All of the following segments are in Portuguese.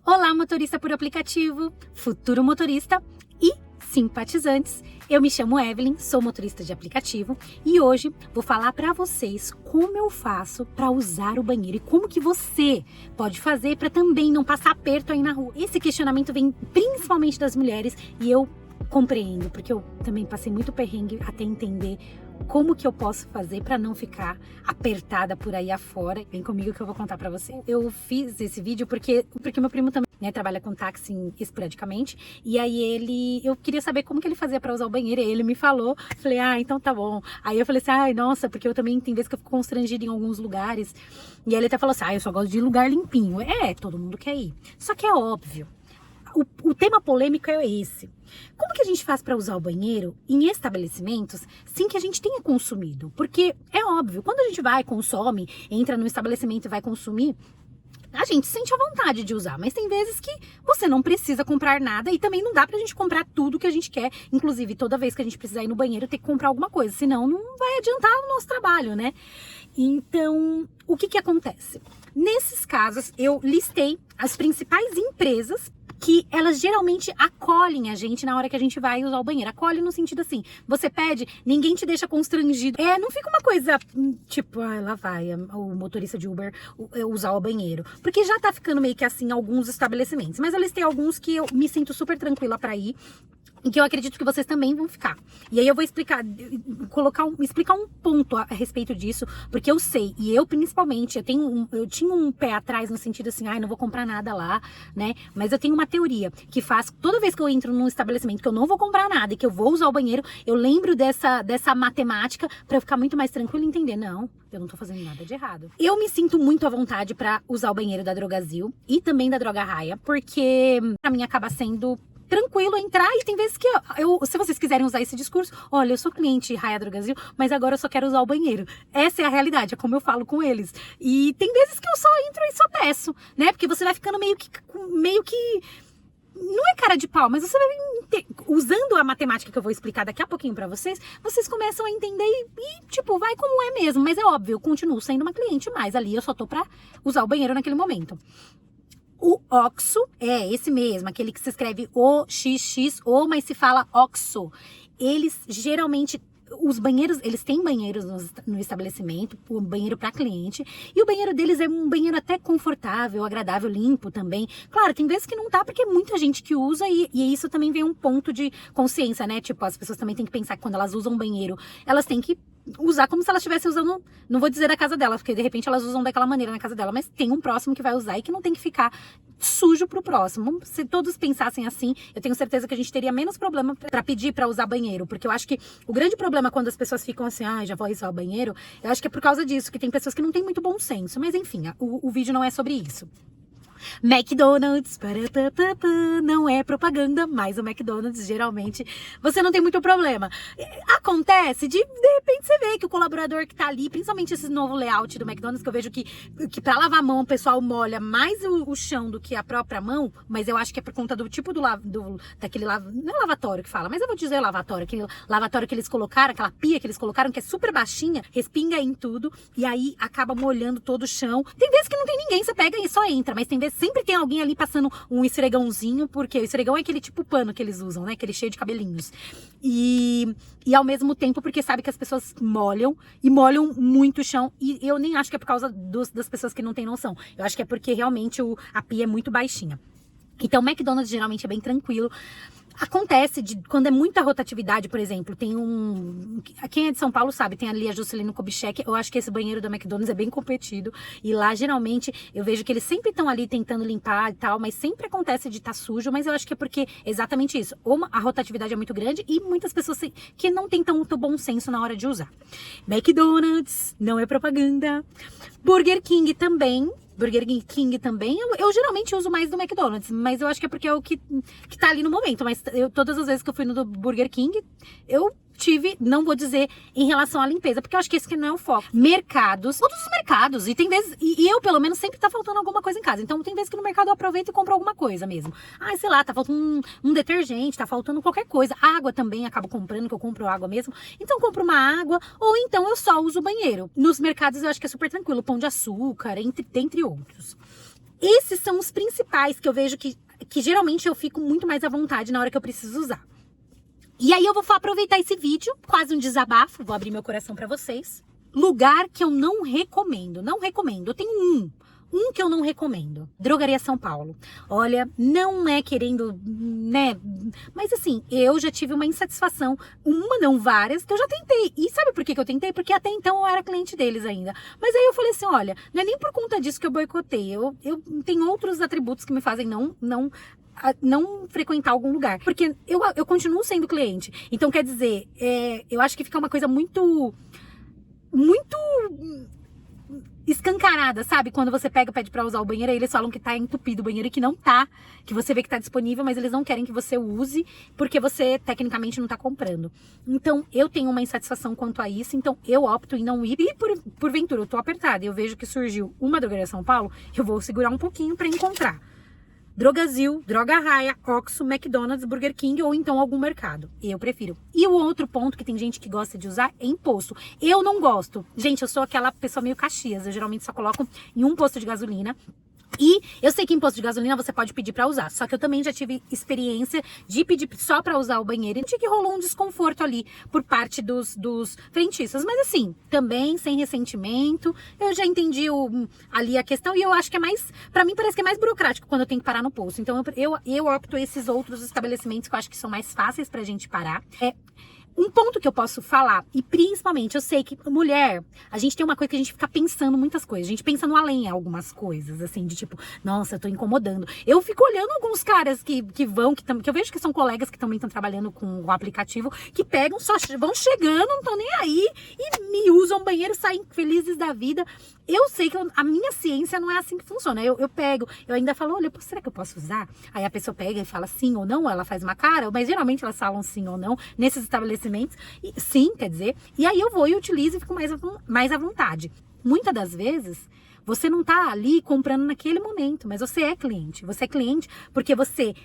Olá, motorista por aplicativo, futuro motorista e simpatizantes. Eu me chamo Evelyn, sou motorista de aplicativo e hoje vou falar para vocês como eu faço para usar o banheiro e como que você pode fazer para também não passar aperto aí na rua. Esse questionamento vem principalmente das mulheres e eu compreendo, porque eu também passei muito perrengue até entender como que eu posso fazer para não ficar apertada por aí afora. Vem comigo que eu vou contar para você. Eu fiz esse vídeo porque meu primo também, né, trabalha com táxi esporadicamente, e aí eu queria saber como que ele fazia para usar o banheiro, e ele me falou, falei, então tá bom. Aí eu falei assim, nossa, porque eu também tem vezes que eu fico constrangida em alguns lugares, e aí ele até falou assim, eu só gosto de lugar limpinho. Todo mundo quer ir. Só que é óbvio, o tema polêmico é esse. Como que a gente faz para usar o banheiro em estabelecimentos sem que a gente tenha consumido? Porque é óbvio, quando a gente vai, consome, entra no estabelecimento e vai consumir, a gente sente a vontade de usar, mas tem vezes que você não precisa comprar nada e também não dá pra gente comprar tudo que a gente quer. Inclusive, toda vez que a gente precisar ir no banheiro, ter que comprar alguma coisa, senão não vai adiantar o nosso trabalho, né? Então, o que acontece? Nesses casos, eu listei as principais empresas que elas geralmente acolhem a gente na hora que a gente vai usar o banheiro. Acolhe no sentido assim, você pede, ninguém te deixa constrangido. Não fica uma coisa tipo, lá vai o motorista de Uber usar o banheiro. Porque já tá ficando meio que assim em alguns estabelecimentos. Mas eu listei alguns que eu me sinto super tranquila pra ir. E que eu acredito que vocês também vão ficar. E aí eu vou explicar um ponto a respeito disso, porque eu sei, e eu principalmente, eu tinha um pé atrás no sentido assim, não vou comprar nada lá, né? Mas eu tenho uma teoria que faz, toda vez que eu entro num estabelecimento que eu não vou comprar nada e que eu vou usar o banheiro, eu lembro dessa matemática pra eu ficar muito mais tranquila e entender, não, eu não tô fazendo nada de errado. Eu me sinto muito à vontade pra usar o banheiro da Drogasil e também da Droga Raia, porque pra mim acaba sendo tranquilo entrar, e tem vezes que se vocês quiserem usar esse discurso, olha, eu sou cliente Raia Drogasil, mas agora eu só quero usar o banheiro. Essa é a realidade, é como eu falo com eles. E tem vezes que eu só entro e só peço, né? Porque você vai ficando meio que não é cara de pau, mas você vai usando a matemática que eu vou explicar daqui a pouquinho pra vocês, vocês começam a entender e tipo, vai como é mesmo. Mas é óbvio, eu continuo sendo uma cliente, mas ali eu só tô pra usar o banheiro naquele momento. O OXXO é esse mesmo, aquele que se escreve OXXO, mas se fala OXXO. Eles geralmente, os banheiros, eles têm banheiros no estabelecimento, um banheiro para cliente, e o banheiro deles é um banheiro até confortável, agradável, limpo também. Claro, tem vezes que não tá, porque é muita gente que usa, e isso também vem um ponto de consciência, né? Tipo, as pessoas também têm que pensar que quando elas usam banheiro, elas têm que usar como se elas estivessem usando, não vou dizer da casa dela, porque de repente elas usam daquela maneira na casa dela, mas tem um próximo que vai usar e que não tem que ficar sujo pro próximo. Se todos pensassem assim, eu tenho certeza que a gente teria menos problema pra pedir pra usar banheiro, porque eu acho que o grande problema quando as pessoas ficam assim, já vou usar o banheiro, eu acho que é por causa disso, que tem pessoas que não têm muito bom senso, mas enfim, o vídeo não é sobre isso. McDonald's, não é propaganda, mas o McDonald's geralmente você não tem muito problema. Acontece de repente você vê que o colaborador que tá ali, principalmente esse novo layout do McDonald's, que eu vejo que pra lavar a mão o pessoal molha mais o chão do que a própria mão, mas eu acho que é por conta do tipo daquele não é lavatório que fala, mas eu vou dizer lavatório, aquele lavatório que eles colocaram, aquela pia que eles colocaram, que é super baixinha, respinga em tudo, e aí acaba molhando todo o chão. Tem vezes que não tem ninguém, você pega e só entra, mas tem vezes sempre tem alguém ali passando um esfregãozinho, porque o esfregão é aquele tipo pano que eles usam, né? Aquele cheio de cabelinhos. E ao mesmo tempo, porque sabe que as pessoas molham, e molham muito o chão, e eu nem acho que é por causa das pessoas que não têm noção. Eu acho que é porque realmente a pia é muito baixinha. Então, o McDonald's geralmente é bem tranquilo. Acontece quando é muita rotatividade, por exemplo, tem quem é de São Paulo sabe, tem ali a Juscelino Kubitschek, eu acho que esse banheiro da McDonald's é bem competido, e lá geralmente eu vejo que eles sempre estão ali tentando limpar e tal, mas sempre acontece de estar sujo, mas eu acho que é porque exatamente isso, ou a rotatividade é muito grande e muitas pessoas que não têm tanto bom senso na hora de usar. McDonald's, não é propaganda. Burger King também, eu geralmente uso mais do McDonald's, mas eu acho que é porque é o que tá ali no momento, mas todas as vezes que eu fui no do Burger King, eu tive, não vou dizer em relação à limpeza, porque eu acho que esse que não é o foco. Mercados, todos os mercados, e tem vezes, e eu pelo menos sempre tá faltando alguma coisa em casa, então tem vezes que no mercado eu aproveito e compro alguma coisa mesmo. Sei lá, tá faltando um detergente, tá faltando qualquer coisa, água também acabo comprando, que eu compro água mesmo, então compro uma água, ou então eu só uso o banheiro. Nos mercados eu acho que é super tranquilo, Pão de Açúcar, entre outros. esses são os principais que eu vejo que geralmente eu fico muito mais à vontade na hora que eu preciso usar. E aí eu vou aproveitar esse vídeo, quase um desabafo, vou abrir meu coração pra vocês. Lugar que eu não recomendo, eu tenho um que eu não recomendo. Drogaria São Paulo. Olha, não é querendo, né? Mas assim, eu já tive uma insatisfação, uma não, várias, que eu já tentei. E sabe por que eu tentei? Porque até então eu era cliente deles ainda. Mas aí eu falei assim, olha, não é nem por conta disso que eu boicotei. Eu tenho outros atributos que me fazem não frequentar algum lugar. Porque eu continuo sendo cliente. Então, quer dizer, eu acho que fica uma coisa muito escancarada, sabe? Quando você pede pra usar o banheiro, aí eles falam que tá entupido o banheiro e que não tá, que você vê que tá disponível, mas eles não querem que você use, porque você tecnicamente não tá comprando. Então, eu tenho uma insatisfação quanto a isso, então eu opto em não ir. E porventura eu tô apertada e eu vejo que surgiu uma Drogaria São Paulo, eu vou segurar um pouquinho pra encontrar Drogazil, Droga Raia, Oxxo, McDonald's, Burger King ou então algum mercado. Eu prefiro. E o outro ponto que tem gente que gosta de usar é em posto. Eu não gosto. Gente, eu sou aquela pessoa meio Caxias. Eu geralmente só coloco em um posto de gasolina. E eu sei que em posto de gasolina você pode pedir pra usar, só que eu também já tive experiência de pedir só pra usar o banheiro e que rolou um desconforto ali por parte dos frentistas. Mas assim, também sem ressentimento, eu já entendi ali a questão e eu acho que é mais, pra mim parece que é mais burocrático quando eu tenho que parar no posto. Então eu opto esses outros estabelecimentos que eu acho que são mais fáceis pra gente parar. Um ponto que eu posso falar, e principalmente, eu sei que mulher, a gente tem uma coisa que a gente fica pensando muitas coisas. A gente pensa no além em algumas coisas, assim, de tipo, nossa, eu tô incomodando. Eu fico olhando alguns caras que eu vejo que são colegas que também estão trabalhando com o aplicativo, que pegam, só vão chegando, não estão nem aí, e me usam banheiro, saem felizes da vida. Eu sei que a minha ciência não é assim que funciona. Eu pego, eu ainda falo, olha, será que eu posso usar? Aí a pessoa pega e fala sim ou não, ou ela faz uma cara, mas geralmente elas falam sim ou não, nesses estabelecimentos. Sim, quer dizer, e aí eu vou e utilizo e fico mais à vontade. Muitas das vezes, você não tá ali comprando naquele momento, mas você é cliente. Você é cliente porque você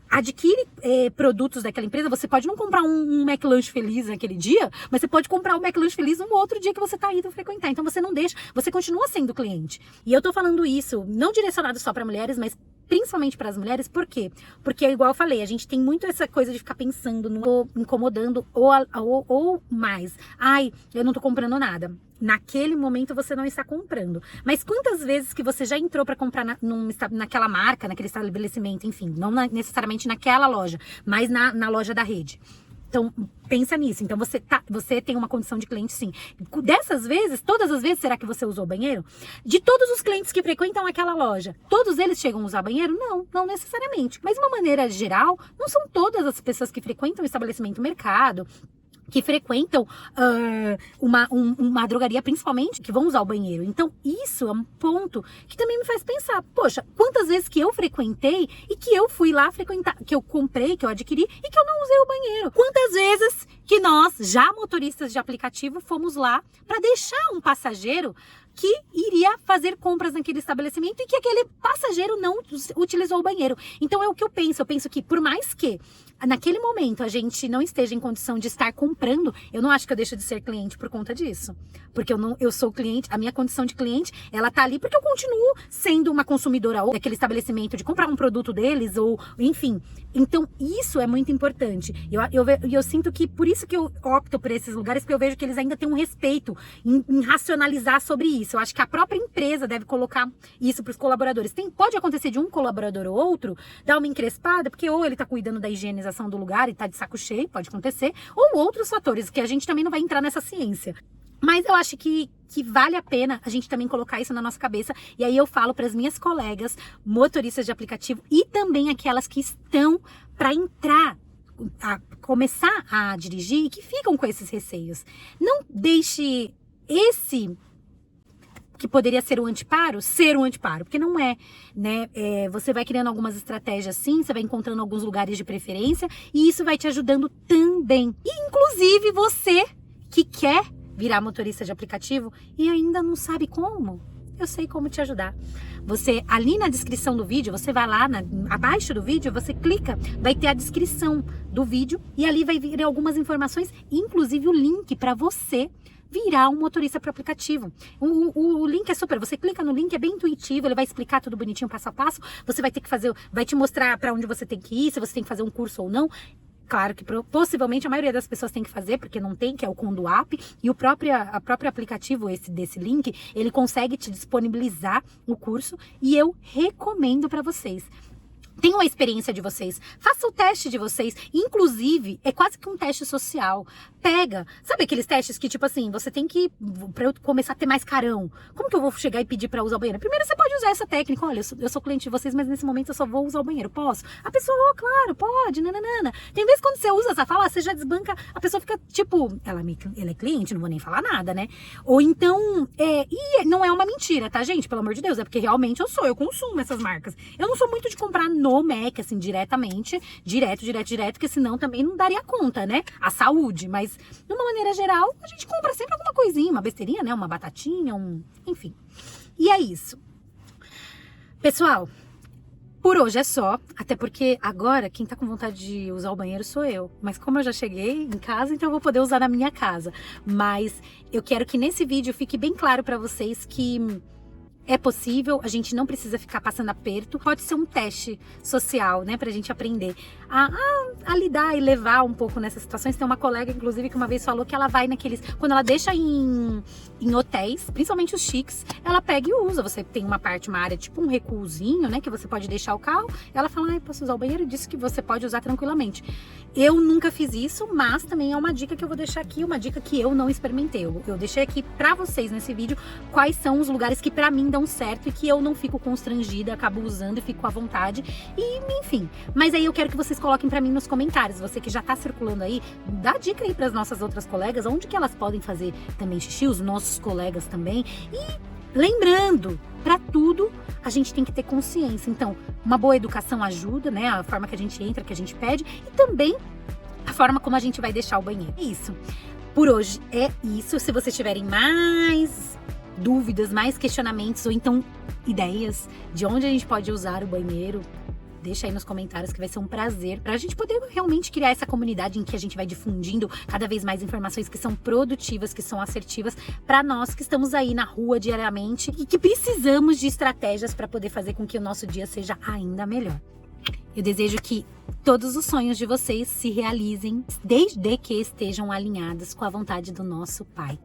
adquire produtos daquela empresa. Você pode não comprar um McLanche Feliz naquele dia, mas você pode comprar um McLanche Feliz um outro dia que você tá indo frequentar. Então você não deixa, você continua sendo cliente. E eu tô falando isso, não direcionado só para mulheres, mas principalmente para as mulheres. Por quê? Porque, igual eu falei, a gente tem muito essa coisa de ficar pensando, incomodando ou mais. Ai, eu não tô comprando nada. Naquele momento você não está comprando. Mas quantas vezes que você já entrou para comprar naquela marca, naquele estabelecimento, enfim, não necessariamente naquela loja, mas na loja da rede. Então, pensa nisso. Então, você tem uma condição de cliente, sim. Dessas vezes, todas as vezes, será que você usou o banheiro? De todos os clientes que frequentam aquela loja, todos eles chegam a usar banheiro? Não necessariamente. Mas, de uma maneira geral, não são todas as pessoas que frequentam o estabelecimento mercado, que frequentam uma drogaria, principalmente, que vão usar o banheiro. Então, isso é um ponto que também me faz pensar, poxa, quantas vezes que eu frequentei e que eu fui lá frequentar, que eu comprei, que eu adquiri e que eu não usei o banheiro. Quantas vezes que nós, já motoristas de aplicativo, fomos lá para deixar um passageiro que iria fazer compras naquele estabelecimento e que aquele passageiro não utilizou o banheiro. Então, é o que eu penso. Eu penso que, por mais que naquele momento a gente não esteja em condição de estar comprando, eu não acho que eu deixo de ser cliente por conta disso. Porque eu sou cliente, a minha condição de cliente, ela tá ali porque eu continuo sendo uma consumidora daquele estabelecimento, de comprar um produto deles, ou enfim. Então, isso é muito importante. Eu sinto que, por isso que eu opto por esses lugares, porque eu vejo que eles ainda têm um respeito em racionalizar sobre isso. Eu acho que a própria empresa deve colocar isso para os colaboradores. Pode acontecer de um colaborador ou outro dar uma encrespada, porque ou ele tá cuidando da higienização do lugar e tá de saco cheio, pode acontecer, ou outros fatores, que a gente também não vai entrar nessa ciência. Mas eu acho que vale a pena a gente também colocar isso na nossa cabeça. E aí eu falo para as minhas colegas motoristas de aplicativo e também aquelas que estão para entrar, a começar a dirigir e que ficam com esses receios. Não deixe esse que poderia ser um antiparo, porque não é, né? Você vai criando algumas estratégias sim, você vai encontrando alguns lugares de preferência e isso vai te ajudando também. E, inclusive, você que quer virar motorista de aplicativo e ainda não sabe como, eu sei como te ajudar. Você, ali na descrição do vídeo, você vai lá, abaixo do vídeo, você clica, vai ter a descrição do vídeo e ali vai vir algumas informações, inclusive o link para você virar um motorista para aplicativo. O link é super, você clica no link, é bem intuitivo, ele vai explicar tudo bonitinho, passo a passo, você vai ter que fazer, vai te mostrar para onde você tem que ir, se você tem que fazer um curso ou não. Claro que possivelmente a maioria das pessoas tem que fazer, porque não tem, que é o Conduap, e a próprio aplicativo desse link, ele consegue te disponibilizar o curso, e eu recomendo para vocês. Tenham a experiência de vocês, faça o teste de vocês, inclusive é quase que um teste social. Pega, sabe aqueles testes que tipo assim, você tem que, pra eu começar a ter mais carão, como que eu vou chegar e pedir pra usar o banheiro? Primeiro você pode usar essa técnica, olha, eu sou cliente de vocês, mas nesse momento eu só vou usar o banheiro, posso? A pessoa, oh, claro, pode, nananana. Tem vezes quando você usa essa fala, você já desbanca, a pessoa fica tipo, ela é cliente, não vou nem falar nada, né? Ou então, e não é uma mentira, tá gente? Pelo amor de Deus, é porque realmente eu consumo essas marcas. Eu não sou muito de comprar no Mac, assim, diretamente, direto, porque senão também não daria conta, né? A saúde, mas de uma maneira geral, a gente compra sempre alguma coisinha, uma besteirinha, né? Uma batatinha, enfim. E é isso. Pessoal, por hoje é só, até porque agora quem tá com vontade de usar o banheiro sou eu. Mas como eu já cheguei em casa, então eu vou poder usar na minha casa. Mas eu quero que nesse vídeo fique bem claro pra vocês que é possível, a gente não precisa ficar passando aperto. Pode ser um teste social, né, pra gente aprender a lidar e levar um pouco nessas situações. Tem uma colega, inclusive, que uma vez falou que ela vai quando ela deixa em hotéis, principalmente os chiques, ela pega e usa. Você tem uma área, tipo um recuozinho, né, que você pode deixar o carro. Ela fala, posso usar o banheiro? Disse que você pode usar tranquilamente. Eu nunca fiz isso, mas também é uma dica que eu vou deixar aqui, uma dica que eu não experimentei. Eu deixei aqui pra vocês nesse vídeo quais são os lugares que pra mim dão certo e que eu não fico constrangida, acabo usando e fico à vontade, e enfim. Mas aí eu quero que vocês coloquem pra mim nos comentários, você que já tá circulando aí, dá dica aí pras nossas outras colegas, onde que elas podem fazer também xixi, os nossos colegas também. E lembrando, pra tudo a gente tem que ter consciência, então uma boa educação ajuda, né, a forma que a gente entra, que a gente pede, e também a forma como a gente vai deixar o banheiro. É isso. Por hoje é isso. Se vocês tiverem mais dúvidas, mais questionamentos ou então ideias de onde a gente pode usar o banheiro, deixa aí nos comentários que vai ser um prazer pra gente poder realmente criar essa comunidade em que a gente vai difundindo cada vez mais informações que são produtivas, que são assertivas pra nós que estamos aí na rua diariamente e que precisamos de estratégias pra poder fazer com que o nosso dia seja ainda melhor. Eu desejo que todos os sonhos de vocês se realizem desde que estejam alinhados com a vontade do nosso Pai.